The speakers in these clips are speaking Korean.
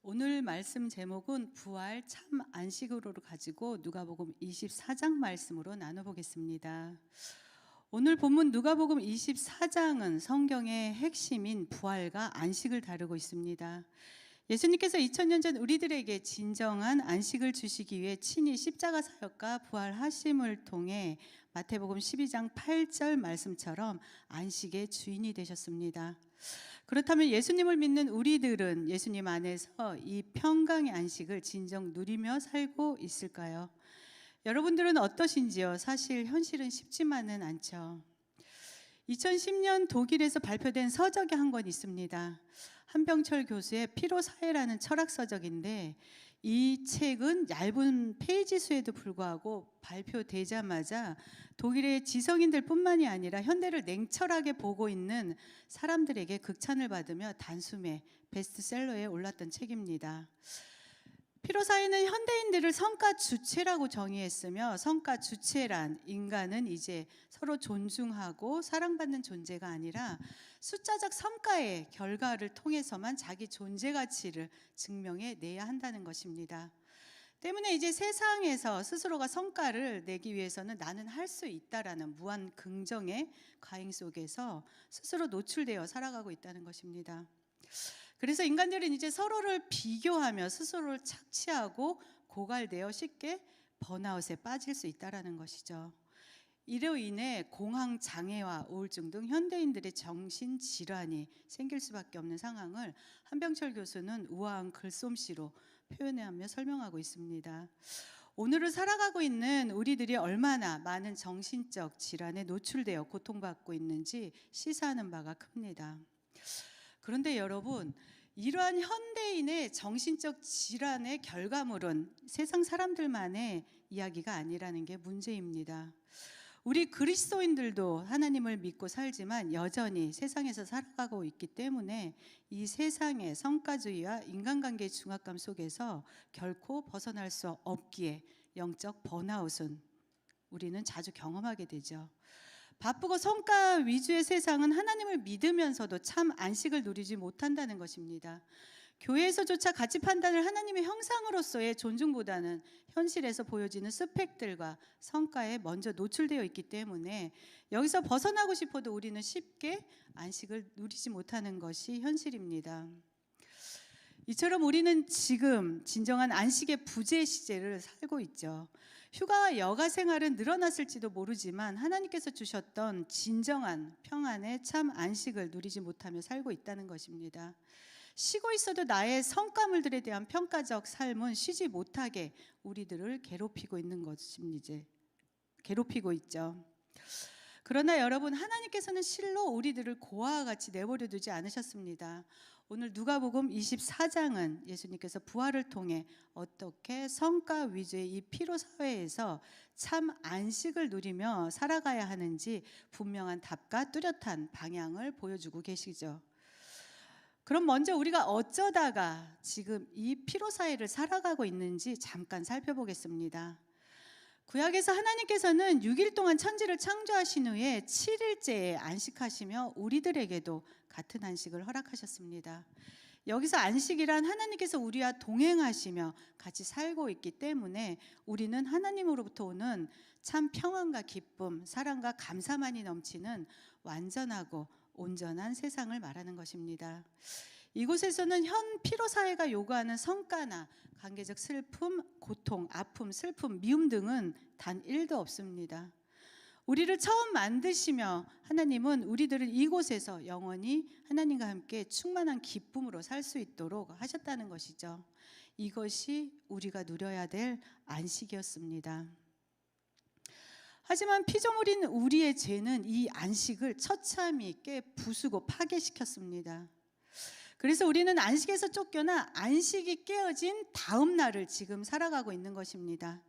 오늘 말씀 제목은 부활 참 안식으로 가지고 누가복음 24장 말씀으로 나눠보겠습니다. 오늘 본문 누가복음 24장은 성경의 핵심인 부활과 안식을 다루고 있습니다. 예수님께서 2000년 전 우리들에게 진정한 안식을 주시기 위해 친히 십자가 사역과 부활하심을 통해 마태복음 12장 8절 말씀처럼 안식의 주인이 되셨습니다. 그렇다면 예수님을 믿는 우리들은 예수님 안에서 이 평강의 안식을 진정 누리며 살고 있을까요? 여러분들은 어떠신지요? 사실 현실은 쉽지만은 않죠. 2010년 독일에서 발표된 서적이 한 권 있습니다. 한병철 교수의 피로사회라는 철학서적인데 이 책은 얇은 페이지 수에도 불구하고 발표되자마자 독일의 지성인들 뿐만이 아니라 현대를 냉철하게 보고 있는 사람들에게 극찬을 받으며 단숨에 베스트셀러에 올랐던 책입니다. 피로사회는 현대인들을 성과 주체라고 정의했으며 성과 주체란 인간은 이제 서로 존중하고 사랑받는 존재가 아니라 숫자적 성과의 결과를 통해서만 자기 존재 가치를 증명해 내야 한다는 것입니다. 때문에 이제 세상에서 스스로가 성과를 내기 위해서는 나는 할 수 있다라는 무한 긍정의 과잉 속에서 스스로 노출되어 살아가고 있다는 것입니다. 그래서 인간들은 이제 서로를 비교하며 스스로를 착취하고 고갈되어 쉽게 번아웃에 빠질 수 있다는 것이죠. 이로 인해 공황 장애와 우울증 등 현대인들의 정신 질환이 생길 수밖에 없는 상황을 한병철 교수는 우아한 글솜씨로 표현하며 설명하고 있습니다. 오늘을 살아가고 있는 우리들이 얼마나 많은 정신적 질환에 노출되어 고통받고 있는지 시사하는 바가 큽니다. 그런데 여러분, 이러한 현대인의 정신적 질환의 결과물은 세상 사람들만의 이야기가 아니라는 게 문제입니다. 우리 그리스도인들도 하나님을 믿고 살지만 여전히 세상에서 살아가고 있기 때문에 이 세상의 성과주의와 인간관계의 중압감 속에서 결코 벗어날 수 없기에 영적 번아웃은 우리는 자주 경험하게 되죠. 바쁘고 성과 위주의 세상은 하나님을 믿으면서도 참 안식을 누리지 못한다는 것입니다. 교회에서조차 가치 판단을 하나님의 형상으로서의 존중보다는 현실에서 보여지는 스펙들과 성과에 먼저 노출되어 있기 때문에 여기서 벗어나고 싶어도 우리는 쉽게 안식을 누리지 못하는 것이 현실입니다. 이처럼 우리는 지금 진정한 안식의 부재 시제를 살고 있죠. 휴가와 여가 생활은 늘어났을지도 모르지만 하나님께서 주셨던 진정한 평안의 참 안식을 누리지 못하며 살고 있다는 것입니다. 쉬고 있어도 나의 성과물들에 대한 평가적 삶은 쉬지 못하게 우리들을 괴롭히고 있는 것입니다. 괴롭히고 있죠. 그러나 여러분, 하나님께서는 실로 우리들을 고아와 같이 내버려 두지 않으셨습니다. 오늘 누가복음 24장은 예수님께서 부활을 통해 어떻게 성과 위주의 이 피로 사회에서 참 안식을 누리며 살아가야 하는지 분명한 답과 뚜렷한 방향을 보여주고 계시죠. 그럼 먼저 우리가 어쩌다가 지금 이 피로 사회를 살아가고 있는지 잠깐 살펴보겠습니다. 구약에서 하나님께서는 6일 동안 천지를 창조하신 후에 7일째에 안식하시며 우리들에게도 같은 안식을 허락하셨습니다. 여기서 안식이란 하나님께서 우리와 동행하시며 같이 살고 있기 때문에 우리는 하나님으로부터 오는 참 평안과 기쁨, 사랑과 감사만이 넘치는 완전하고 온전한 세상을 말하는 것입니다. 이곳에서는 현 피로사회가 요구하는 성과나 관계적 슬픔, 고통, 아픔, 슬픔, 미움 등은 단 1도 없습니다. 우리를 처음 만드시며 하나님은 우리들을 이곳에서 영원히 하나님과 함께 충만한 기쁨으로 살 수 있도록 하셨다는 것이죠. 이것이 우리가 누려야 될 안식이었습니다. 하지만 피조물인 우리의 죄는 이 안식을 처참히 있게 부수고 파괴시켰습니다. 그래서 우리는 안식에서 쫓겨나 안식이 깨어진 다음 날을 지금 살아가고 있는 것입니다.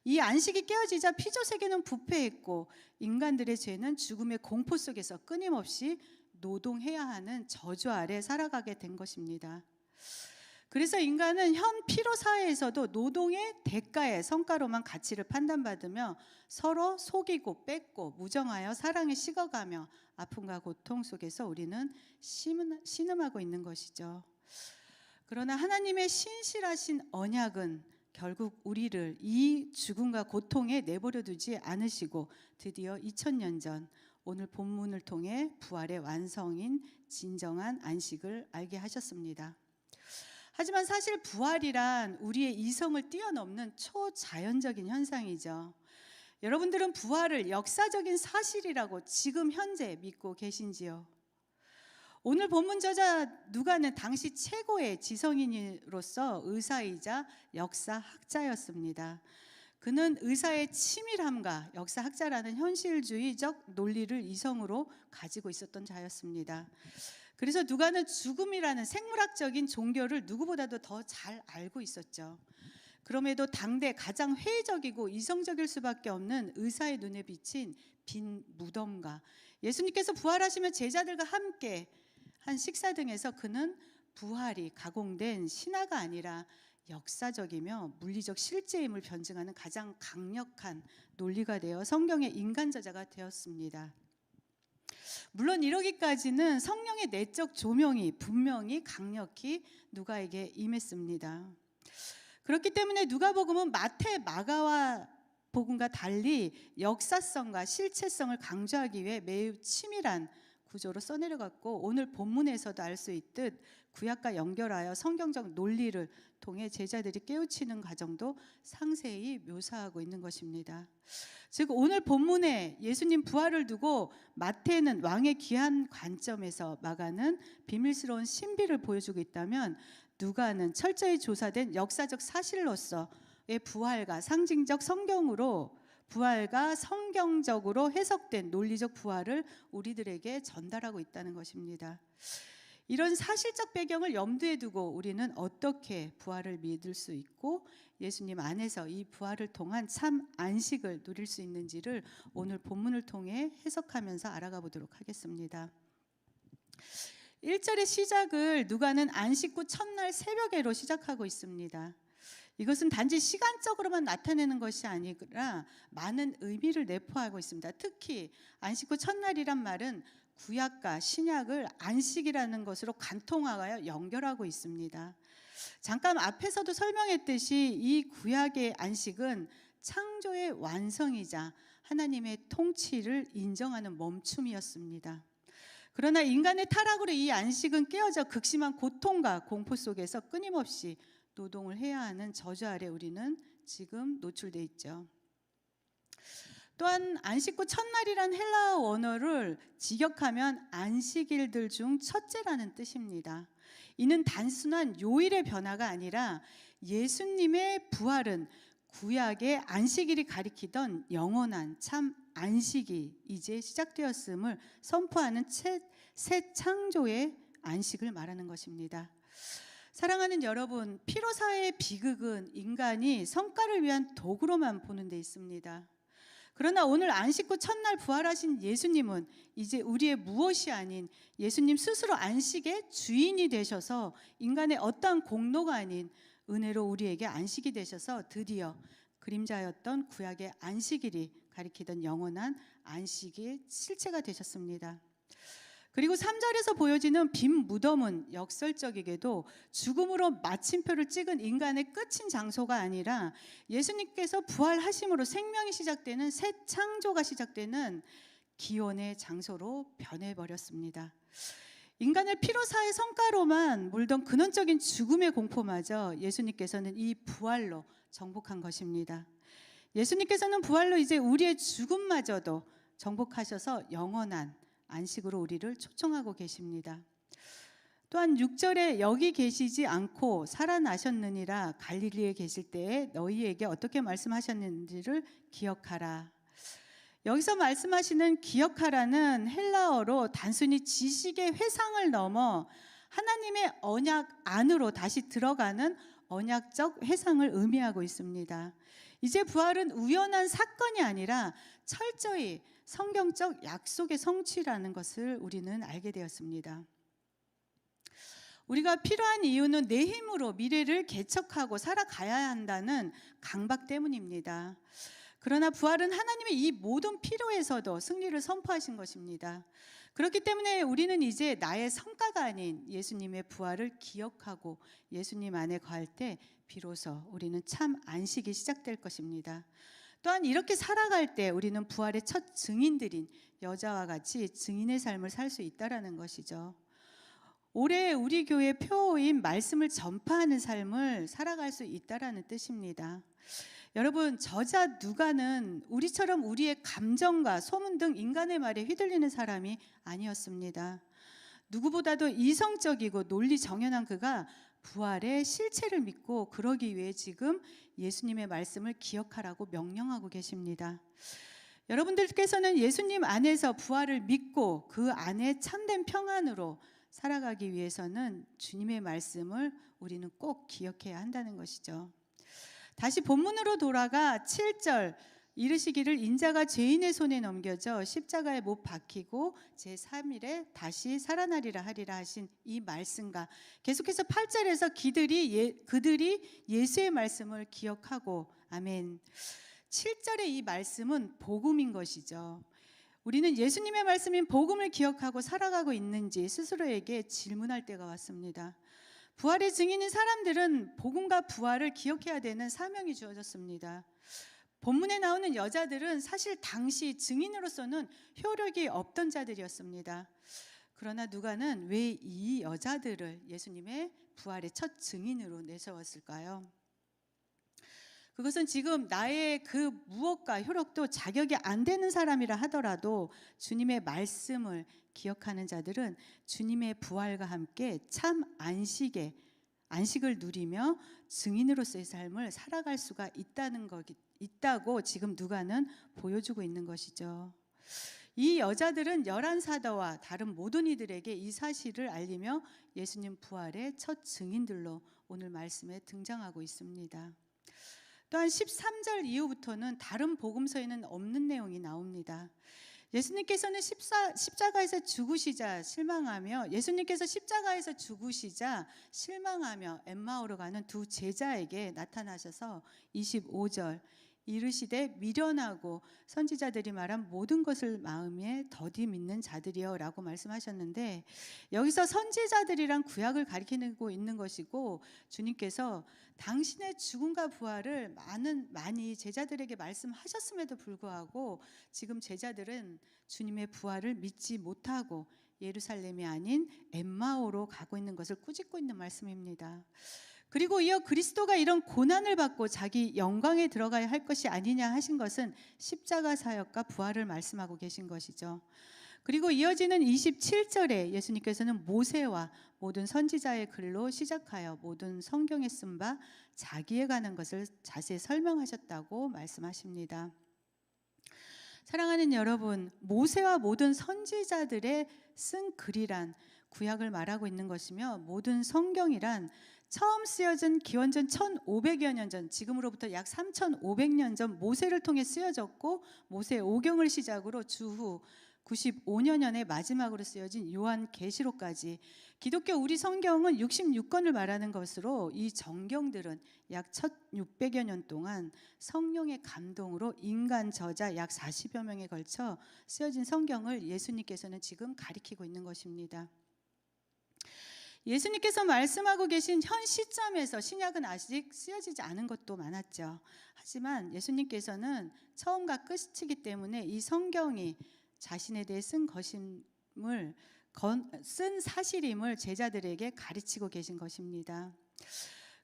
이 안식이 깨어지자 피조세계는 부패했고 인간들의 죄는 죽음의 공포 속에서 끊임없이 노동해야 하는 저주 아래 살아가게 된 것입니다. 그래서 인간은 현 피로사회에서도 노동의 대가의 성과로만 가치를 판단받으며 서로 속이고 뺏고 무정하여 사랑에 식어가며 아픔과 고통 속에서 우리는 신음하고 있는 것이죠. 그러나 하나님의 신실하신 언약은 결국 우리를 이 죽음과 고통에 내버려 두지 않으시고 드디어 2000년 전 오늘 본문을 통해 부활의 완성인 진정한 안식을 알게 하셨습니다. 하지만 사실 부활이란 우리의 이성을 뛰어넘는 초자연적인 현상이죠. 여러분들은 부활을 역사적인 사실이라고 지금 현재 믿고 계신지요? 오늘 본문 저자 누가는 당시 최고의 지성인으로서 의사이자 역사학자였습니다. 그는 의사의 치밀함과 역사학자라는 현실주의적 논리를 이성으로 가지고 있었던 자였습니다. 그래서 누가는 죽음이라는 생물학적인 종교를 누구보다도 더 잘 알고 있었죠. 그럼에도 당대 가장 회의적이고 이성적일 수밖에 없는 의사의 눈에 비친 빈 무덤과 예수님께서 부활하시면 제자들과 함께 한 식사 등에서 그는 부활이 가공된 신화가 아니라 역사적이며 물리적 실제임을 변증하는 가장 강력한 논리가 되어 성경의 인간 저자가 되었습니다. 물론 이러기까지는 성령의 내적 조명이 분명히 강력히 누가에게 임했습니다. 그렇기 때문에 누가복음은 마태, 마가와 복음과 달리 역사성과 실체성을 강조하기 위해 매우 치밀한 구조로 써내려갔고 오늘 본문에서도 알 수 있듯 구약과 연결하여 성경적 논리를 통해 제자들이 깨우치는 과정도 상세히 묘사하고 있는 것입니다. 즉 오늘 본문에 예수님 부활을 두고 마태는 왕의 귀한 관점에서, 마가는 비밀스러운 신비를 보여주고 있다면 누가는 철저히 조사된 역사적 사실로서의 부활과 상징적 성경으로 부활과 성경적으로 해석된 논리적 부활을 우리들에게 전달하고 있다는 것입니다. 이런 사실적 배경을 염두에 두고 우리는 어떻게 부활을 믿을 수 있고 예수님 안에서 이 부활을 통한 참 안식을 누릴 수 있는지를 오늘 본문을 통해 해석하면서 알아가 보도록 하겠습니다. 1절의 시작을 누가는 안식 후 첫날 새벽에로 시작하고 있습니다. 이것은 단지 시간적으로만 나타내는 것이 아니라 많은 의미를 내포하고 있습니다. 특히 안식 후 첫날이란 말은 구약과 신약을 안식이라는 것으로 관통하여 연결하고 있습니다. 잠깐 앞에서도 설명했듯이 이 구약의 안식은 창조의 완성이자 하나님의 통치를 인정하는 멈춤이었습니다. 그러나 인간의 타락으로 이 안식은 깨어져 극심한 고통과 공포 속에서 끊임없이 노동을 해야 하는 저주 아래 우리는 지금 노출돼 있죠. 또한 안식 후 첫날이란 헬라어 원어를 직역하면 안식일들 중 첫째라는 뜻입니다. 이는 단순한 요일의 변화가 아니라 예수님의 부활은 구약의 안식일이 가리키던 영원한 참 안식이 이제 시작되었음을 선포하는 새 창조의 안식을 말하는 것입니다. 사랑하는 여러분, 피로사의 비극은 인간이 성과를 위한 도구로만 보는 데 있습니다. 그러나 오늘 안식 후 첫날 부활하신 예수님은 이제 우리의 무엇이 아닌 예수님 스스로 안식의 주인이 되셔서 인간의 어떠한 공로가 아닌 은혜로 우리에게 안식이 되셔서 드디어 그림자였던 구약의 안식일이 가리키던 영원한 안식의 실체가 되셨습니다. 그리고 3절에서 보여지는 빈 무덤은 역설적이게도 죽음으로 마침표를 찍은 인간의 끝인 장소가 아니라 예수님께서 부활하심으로 생명이 시작되는 새 창조가 시작되는 기원의 장소로 변해버렸습니다. 인간을 피로사의 성과로만 몰던 근원적인 죽음의 공포마저 예수님께서는 이 부활로 정복한 것입니다. 예수님께서는 부활로 이제 우리의 죽음마저도 정복하셔서 영원한 안식으로 우리를 초청하고 계십니다. 또한 6절에 여기 계시지 않고 살아나셨느니라 갈릴리에 계실 때에 너희에게 어떻게 말씀하셨는지를 기억하라. 여기서 말씀하시는 기억하라는 헬라어로 단순히 지식의 회상을 넘어 하나님의 언약 안으로 다시 들어가는 언약적 회상을 의미하고 있습니다. 이제 부활은 우연한 사건이 아니라 철저히 성경적 약속의 성취라는 것을 우리는 알게 되었습니다. 우리가 필요한 이유는 내 힘으로 미래를 개척하고 살아가야 한다는 강박 때문입니다. 그러나 부활은 하나님의 이 모든 필요에서도 승리를 선포하신 것입니다. 그렇기 때문에 우리는 이제 나의 성과가 아닌 예수님의 부활을 기억하고 예수님 안에 거할 때 비로소 우리는 참 안식이 시작될 것입니다. 또한 이렇게 살아갈 때 우리는 부활의 첫 증인들인 여자와 같이 증인의 삶을 살 수 있다라는 것이죠. 올해 우리 교회 표어인 말씀을 전파하는 삶을 살아갈 수 있다라는 뜻입니다. 여러분, 저자 누가는 우리처럼 우리의 감정과 소문 등 인간의 말에 휘둘리는 사람이 아니었습니다. 누구보다도 이성적이고 논리 정연한 그가 부활의 실체를 믿고 그러기 위해 지금 예수님의 말씀을 기억하라고 명령하고 계십니다. 여러분들께서는 예수님 안에서 부활을 믿고 그 안에 참된 평안으로 살아가기 위해서는 주님의 말씀을 우리는 꼭 기억해야 한다는 것이죠. 다시 본문으로 돌아가 7절 이르시기를 인자가 죄인의 손에 넘겨져 십자가에 못 박히고 제3일에 다시 살아나리라 하리라 하신 이 말씀과 계속해서 8절에서 그들이 예수의 말씀을 기억하고 아멘. 7절의 이 말씀은 복음인 것이죠. 우리는 예수님의 말씀인 복음을 기억하고 살아가고 있는지 스스로에게 질문할 때가 왔습니다. 부활의 증인인 사람들은 복음과 부활을 기억해야 되는 사명이 주어졌습니다. 본문에 나오는 여자들은 사실 당시 증인으로서는 효력이 없던 자들이었습니다. 그러나 누가는 왜 이 여자들을 예수님의 부활의 첫 증인으로 내세웠을까요? 그것은 지금 나의 그 무엇과 효력도 자격이 안 되는 사람이라 하더라도 주님의 말씀을 기억하는 자들은 주님의 부활과 함께 참 안식을 누리며 증인으로서의 삶을 살아갈 수가 있다고 지금 누가는 보여주고 있는 것이죠. 이 여자들은 열한 사도와 다른 모든 이들에게 이 사실을 알리며 예수님 부활의 첫 증인들로 오늘 말씀에 등장하고 있습니다. 또한 13절 이후부터는 다른 복음서에는 없는 내용이 나옵니다. 예수님께서 십자가에서 죽으시자 실망하며 엠마오로 가는 두 제자에게 나타나셔서 25절 이르시되 미련하고 선지자들이 말한 모든 것을 마음에 더디 믿는 자들이여 라고 말씀하셨는데, 여기서 선지자들이란 구약을 가리키고 있는 것이고 주님께서 당신의 죽음과 부활을 많이 제자들에게 말씀하셨음에도 불구하고 지금 제자들은 주님의 부활을 믿지 못하고 예루살렘이 아닌 엠마오로 가고 있는 것을 꾸짖고 있는 말씀입니다. 그리고 이어 그리스도가 이런 고난을 받고 자기 영광에 들어가야 할 것이 아니냐 하신 것은 십자가 사역과 부활을 말씀하고 계신 것이죠. 그리고 이어지는 27절에 예수님께서는 모세와 모든 선지자의 글로 시작하여 모든 성경에 쓴 바 자기에 관한 것을 자세히 설명하셨다고 말씀하십니다. 사랑하는 여러분, 모세와 모든 선지자들의 쓴 글이란 구약을 말하고 있는 것이며 모든 성경이란 처음 쓰여진 기원전 1500여 년 전, 지금으로부터 약 3500년 전 모세를 통해 쓰여졌고 모세 오경을 시작으로 주후 95여 년에 마지막으로 쓰여진 요한계시록까지 기독교 우리 성경은 66권을 말하는 것으로 이 정경들은 약 1600여 년 동안 성령의 감동으로 인간 저자 약 40여 명에 걸쳐 쓰여진 성경을 예수님께서는 지금 가리키고 있는 것입니다. 예수님께서 말씀하고 계신 현 시점에서 신약은 아직 쓰여지지 않은 것도 많았죠. 하지만 예수님께서는 처음과 끝이기 때문에 이 성경이 자신에 대해 쓴 사실임을 제자들에게 가르치고 계신 것입니다.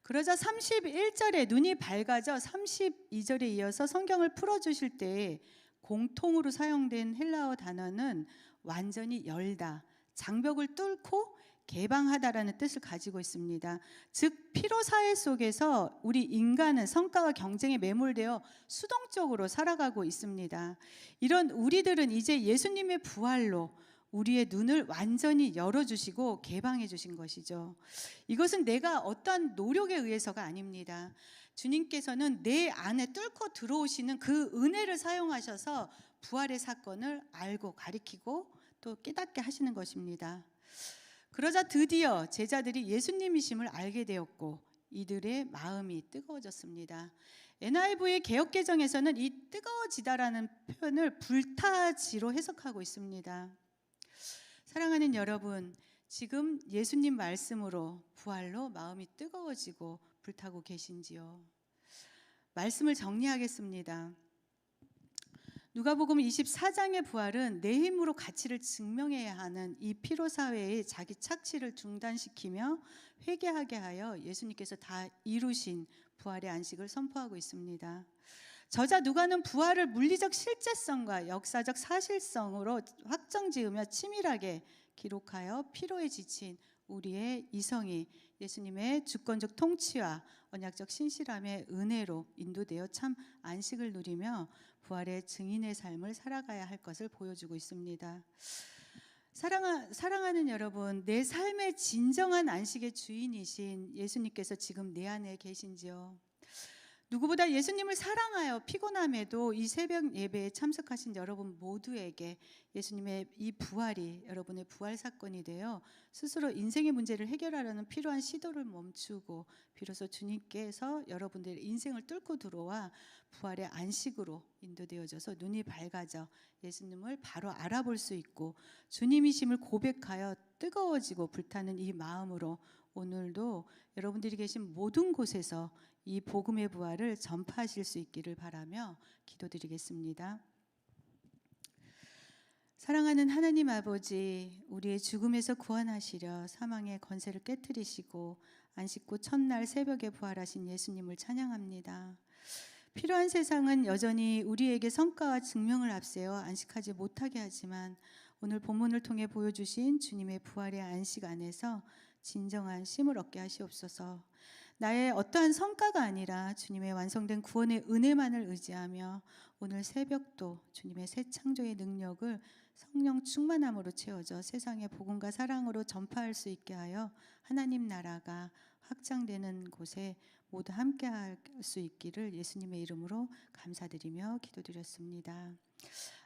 그러자 31절에 눈이 밝아져 32절에 이어서 성경을 풀어주실 때 공통으로 사용된 헬라어 단어는 완전히 열다, 장벽을 뚫고 개방하다라는 뜻을 가지고 있습니다. 즉 피로사회 속에서 우리 인간은 성과와 경쟁에 매몰되어 수동적으로 살아가고 있습니다. 이런 우리들은 이제 예수님의 부활로 우리의 눈을 완전히 열어주시고 개방해 주신 것이죠. 이것은 내가 어떠한 노력에 의해서가 아닙니다. 주님께서는 내 안에 뚫고 들어오시는 그 은혜를 사용하셔서 부활의 사건을 알고 가리키고 또 깨닫게 하시는 것입니다. 그러자 드디어 제자들이 예수님이심을 알게 되었고 이들의 마음이 뜨거워졌습니다. NIV의 개역개정에서는 이 뜨거워지다라는 표현을 불타지로 해석하고 있습니다. 사랑하는 여러분, 지금 예수님 말씀으로 부활로 마음이 뜨거워지고 불타고 계신지요? 말씀을 정리하겠습니다. 누가복음 24장의 부활은 내 힘으로 가치를 증명해야 하는 이 피로 사회의 자기 착취를 중단시키며 회개하게 하여 예수님께서 다 이루신 부활의 안식을 선포하고 있습니다. 저자 누가는 부활을 물리적 실제성과 역사적 사실성으로 확정지으며 치밀하게 기록하여 피로에 지친 우리의 이성이 예수님의 주권적 통치와 언약적 신실함의 은혜로 인도되어 참 안식을 누리며 부활의 증인의 삶을 살아가야 할 것을 보여주고 있습니다. 사랑하는 여러분, 내 삶의 진정한 안식의 주인이신 예수님께서 지금 내 안에 계신지요? 누구보다 예수님을 사랑하여 피곤함에도 이 새벽 예배에 참석하신 여러분 모두에게 예수님의 이 부활이 여러분의 부활 사건이 되어 스스로 인생의 문제를 해결하려는 필요한 시도를 멈추고 비로소 주님께서 여러분들의 인생을 뚫고 들어와 부활의 안식으로 인도되어져서 눈이 밝아져 예수님을 바로 알아볼 수 있고 주님이심을 고백하여 뜨거워지고 불타는 이 마음으로 오늘도 여러분들이 계신 모든 곳에서 이 복음의 부활을 전파하실 수 있기를 바라며 기도드리겠습니다. 사랑하는 하나님 아버지, 우리의 죽음에서 구원하시려 사망의 권세를 깨뜨리시고 안식구 첫날 새벽에 부활하신 예수님을 찬양합니다. 필요한 세상은 여전히 우리에게 성과와 증명을 앞세워 안식하지 못하게 하지만 오늘 본문을 통해 보여주신 주님의 부활의 안식 안에서 진정한 쉼을 얻게 하시옵소서. 나의 어떠한 성과가 아니라 주님의 완성된 구원의 은혜만을 의지하며 오늘 새벽도 주님의 새 창조의 능력을 성령 충만함으로 채워져 세상의 복음과 사랑으로 전파할 수 있게 하여 하나님 나라가 확장되는 곳에 모두 함께할 수 있기를 예수님의 이름으로 감사드리며 기도드렸습니다.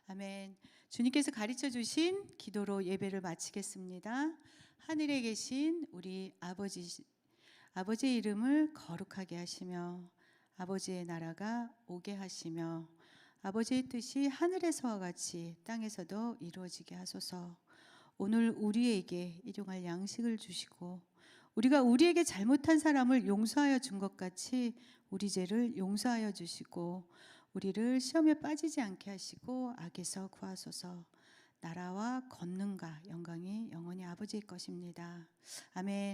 아멘. 주님께서 가르쳐 주신 기도로 예배를 마치겠습니다. 하늘에 계신 우리 아버지의 이름을 거룩하게 하시며 아버지의 나라가 오게 하시며 아버지의 뜻이 하늘에서와 같이 땅에서도 이루어지게 하소서. 오늘 우리에게 일용할 양식을 주시고 우리가 우리에게 잘못한 사람을 용서하여 준 것 같이 우리 죄를 용서하여 주시고 우리를 시험에 빠지지 않게 하시고 악에서 구하소서. 나라와 권능과 영광이 영원히 아버지의 것입니다. 아멘.